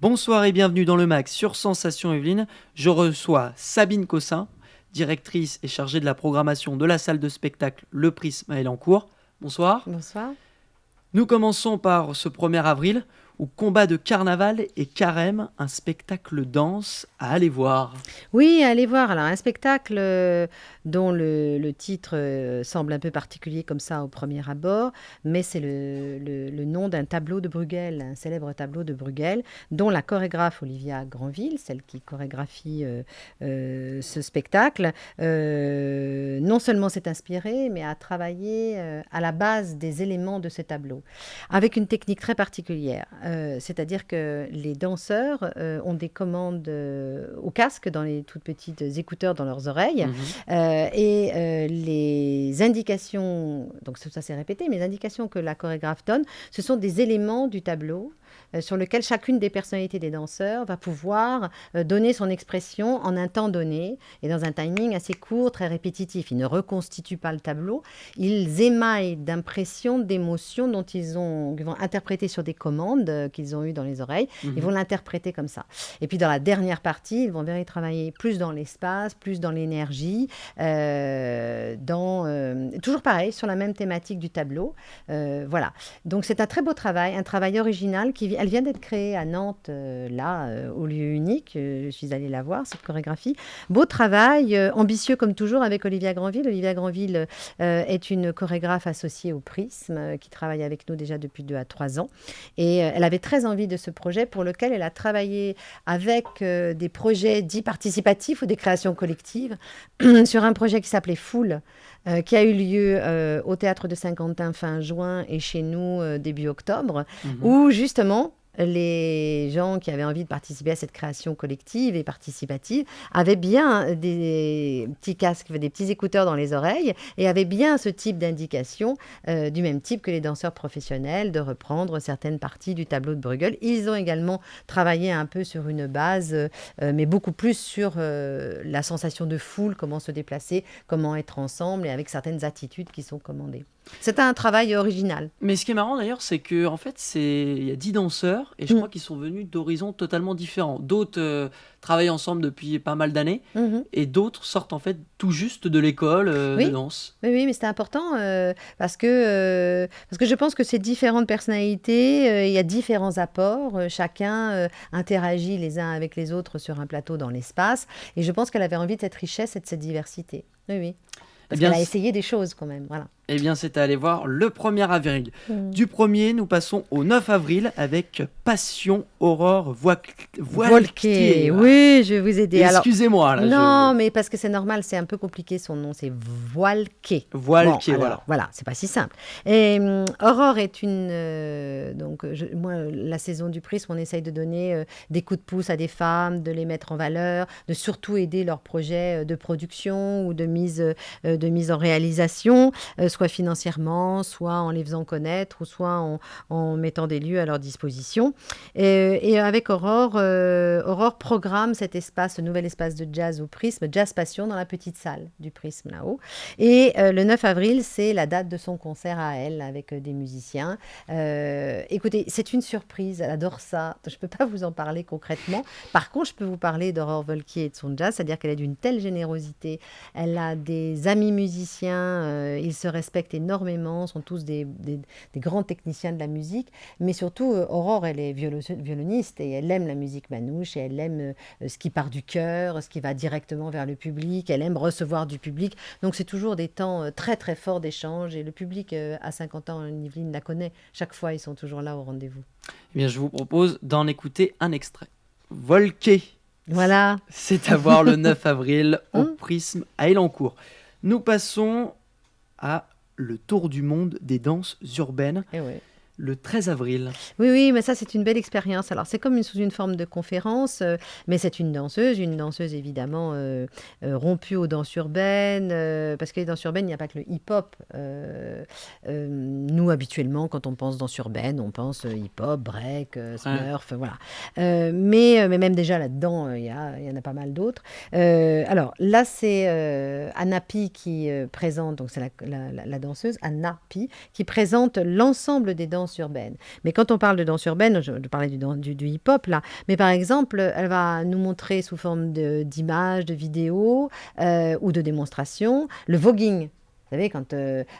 Bonsoir et bienvenue dans le MAG sur Sensation Evelyne. Je reçois Sabine Cossin, directrice et chargée de la programmation de la salle de spectacle Le Prisme à Elancourt. Bonsoir. Bonsoir. Nous commençons par ce 1er avril où combat de carnaval et carême, un spectacle danse à aller voir. Oui, allez voir. Alors, un spectacle dont le titre semble un peu particulier comme ça au premier abord, mais c'est le nom d'un tableau de Bruegel, un célèbre tableau de Bruegel, dont la chorégraphe Olivia Granville, celle qui chorégraphie ce spectacle, non seulement s'est inspirée, mais a travaillé à la base des éléments de ce tableau, avec une technique très particulière. C'est-à-dire que les danseurs ont des commandes au casque, dans les toutes petites écouteurs dans leurs oreilles, les indications, donc ça c'est répété, mais les indications que la chorégraphe donne, ce sont des éléments du tableau sur lequel chacune des personnalités des danseurs va pouvoir donner son expression en un temps donné et dans un timing assez court, très répétitif. Ils ne reconstituent pas le tableau, ils émaillent d'impressions, d'émotions dont ils vont interpréter sur des commandes qu'ils ont eues dans les oreilles. Ils vont l'interpréter comme ça. Et puis dans la dernière partie, ils vont vraiment travailler plus dans l'espace, plus dans l'énergie, toujours pareil, sur la même thématique du tableau. Voilà. Donc c'est un très beau travail, un travail original. Elle vient d'être créée à Nantes, au lieu unique. Je suis allée la voir, cette chorégraphie. Beau travail, ambitieux comme toujours avec Olivia Granville. Olivia Granville est une chorégraphe associée au Prisme, qui travaille avec nous déjà depuis 2 à 3 ans. Et elle avait très envie de ce projet pour lequel elle a travaillé avec des projets dits participatifs ou des créations collectives sur un projet qui s'appelait Foule, qui a eu lieu au Théâtre de Saint-Quentin fin juin et chez nous début octobre, où justement les gens qui avaient envie de participer à cette création collective et participative avaient bien des petits casques, des petits écouteurs dans les oreilles et avaient bien ce type d'indication du même type que les danseurs professionnels de reprendre certaines parties du tableau de Bruegel. Ils ont également travaillé un peu sur une base, mais beaucoup plus sur la sensation de foule, comment se déplacer, comment être ensemble et avec certaines attitudes qui sont commandées. C'est un travail original. Mais ce qui est marrant d'ailleurs, c'est que en fait, il y a 10 danseurs et je crois qu'ils sont venus d'horizons totalement différents. D'autres travaillent ensemble depuis pas mal d'années et d'autres sortent en fait tout juste de l'école de danse. Oui, mais c'est important parce que je pense que ces différentes personnalités, il y a différents apports. Chacun interagit les uns avec les autres sur un plateau dans l'espace. Et je pense qu'elle avait envie de cette richesse et de cette diversité. Oui. Parce qu'elle a essayé des choses quand même, voilà. Eh bien, c'est à aller voir le 1er avril. Du 1er, nous passons au 9 avril avec Passion Aurore Voilqué. Oui, je vais vous aider. Excusez-moi. Non, mais parce que c'est normal, c'est un peu compliqué son nom, c'est Voilqué. Voilqué, Voilà, c'est pas si simple. Et Aurore est moi, la saison du Prisme, on essaye de donner des coups de pouce à des femmes, de les mettre en valeur, de surtout aider leurs projets de production ou de mise en réalisation, soit financièrement, soit en les faisant connaître, ou soit en mettant des lieux à leur disposition. Et avec Aurore, Aurore programme ce nouvel espace de jazz au Prisme, Jazz Passion, dans la petite salle du Prisme là-haut. Et le 9 avril, c'est la date de son concert à elle, avec des musiciens. Écoutez, c'est une surprise, elle adore ça. Je ne peux pas vous en parler concrètement. Par contre, je peux vous parler d'Aurore Voilqué et de son jazz, c'est-à-dire qu'elle est d'une telle générosité. Elle a des amis musiciens, ils se respectent énormément, sont tous des grands techniciens de la musique, mais surtout Aurore, elle est violoniste et elle aime la musique manouche et elle aime ce qui part du cœur, ce qui va directement vers le public, elle aime recevoir du public, donc c'est toujours des temps très très forts d'échange et le public à 50 ans, Yveline la connaît, chaque fois ils sont toujours là au rendez-vous. Eh bien, je vous propose d'en écouter un extrait. Voilqué. Voilà. C'est à voir le 9 avril au Prisme à Elancourt. Nous passons à le tour du monde des danses urbaines. Le 13 avril. Oui, mais ça, c'est une belle expérience. Alors, c'est comme sous une forme de conférence, mais c'est une danseuse évidemment rompue aux danses urbaines, parce que les danses urbaines, il n'y a pas que le hip-hop. Nous, habituellement, quand on pense danse urbaine, on pense hip-hop, break, smurf, voilà. Mais même déjà là-dedans, il y en a pas mal d'autres. Alors, là, c'est Anna Pi qui présente, donc c'est la danseuse, Anna Pi, qui présente l'ensemble des danses danse urbaine. Mais quand on parle de danse urbaine, je parlais du hip-hop là, mais par exemple, elle va nous montrer sous forme d'images, de vidéos ou de démonstrations le voguing. Vous savez,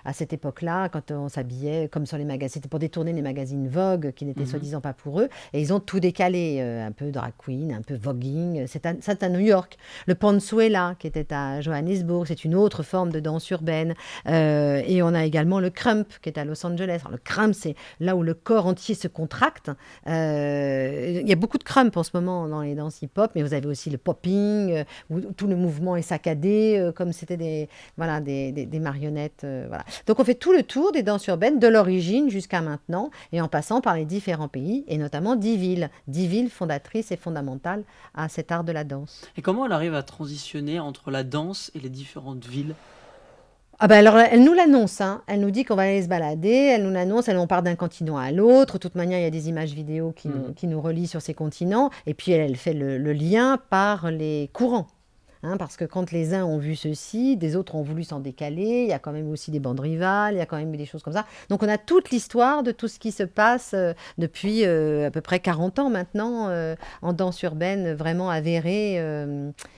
à cette époque-là, quand on s'habillait comme sur les magazines, c'était pour détourner les magazines Vogue, qui n'étaient soi-disant pas pour eux, et ils ont tout décalé, un peu drag queen, un peu voguing, c'est à New York. Le Panzuela, qui était à Johannesburg, c'est une autre forme de danse urbaine, et on a également le crump, qui est à Los Angeles. Alors, le crump, c'est là où le corps entier se contracte. Il y a beaucoup de crump en ce moment dans les danses hip-hop, mais vous avez aussi le popping, où tout le mouvement est saccadé, comme c'était des marionnettes. Voilà. Donc on fait tout le tour des danses urbaines de l'origine jusqu'à maintenant et en passant par les différents pays et notamment 10 villes fondatrices et fondamentales à cet art de la danse. Et comment elle arrive à transitionner entre la danse et les différentes villes? Ah ben alors, elle nous l'annonce, hein. Elle nous dit qu'on va aller se balader, elle nous l'annonce, on part d'un continent à l'autre. De toute manière, il y a des images vidéo qui nous relient sur ces continents. Et puis, elle fait le lien par les courants. Hein, parce que quand les uns ont vu ceci, des autres ont voulu s'en décaler, il y a quand même aussi des bandes rivales, il y a quand même eu des choses comme ça. Donc on a toute l'histoire de tout ce qui se passe depuis à peu près 40 ans maintenant en danse urbaine, vraiment avérée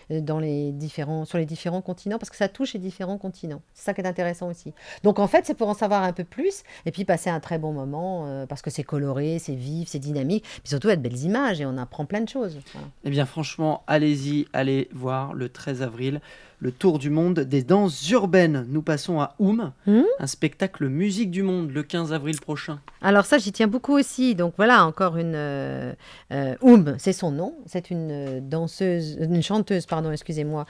sur les différents continents, parce que ça touche les différents continents. C'est ça qui est intéressant aussi. Donc en fait, c'est pour en savoir un peu plus, et puis passer un très bon moment, parce que c'est coloré, c'est vif, c'est dynamique, puis surtout il y a de belles images, et on apprend plein de choses. Voilà. Eh bien franchement, allez-y, allez voir le 13 avril, le tour du monde des danses urbaines. Nous passons à un spectacle musique du monde le 15 avril prochain. Alors ça, j'y tiens beaucoup aussi. Donc voilà, encore une c'est son nom. C'est une chanteuse, pardon, excusez-moi,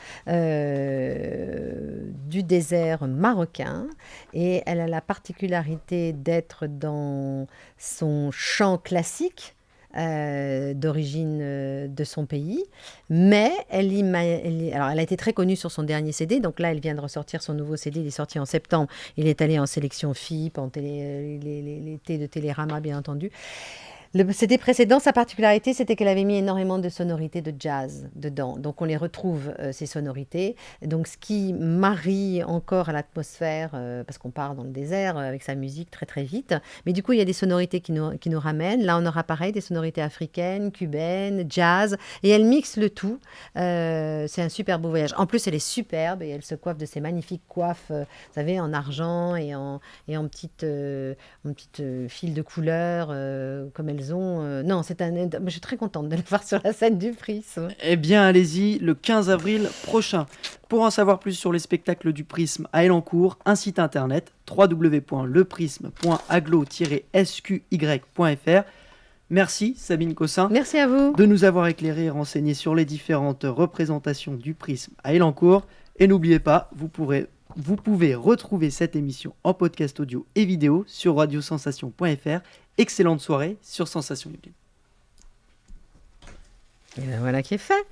du désert marocain. Et elle a la particularité d'être dans son chant classique. D'origine de son pays, mais alors elle a été très connue sur son dernier CD, donc là elle vient de ressortir son nouveau CD, il est sorti en septembre, il est allé en sélection FIP, l'été de Télérama bien entendu. Le CD précédent, sa particularité, c'était qu'elle avait mis énormément de sonorités de jazz dedans. Donc, on les retrouve, ces sonorités. Donc, ce qui marie encore à l'atmosphère, parce qu'on part dans le désert avec sa musique très, très vite. Mais du coup, il y a des sonorités qui nous ramènent. Là, on aura pareil, des sonorités africaines, cubaines, jazz. Et elle mixe le tout. C'est un super beau voyage. En plus, elle est superbe et elle se coiffe de ces magnifiques coiffes, vous savez, en argent et en petites fils de couleur, comme elles ont. Non, je suis très contente de le voir sur la scène du Prisme. Eh bien, allez-y, le 15 avril prochain. Pour en savoir plus sur les spectacles du Prisme à Elancourt, un site internet www.leprisme.aglo-sqy.fr. Merci Sabine Cossin. Merci à vous. De nous avoir éclairé et renseigné sur les différentes représentations du Prisme à Elancourt. Et n'oubliez pas, vous pouvez retrouver cette émission en podcast audio et vidéo sur radiosensation.fr. Excellente soirée sur Sensation Yvelines. Et ben voilà qui est fait.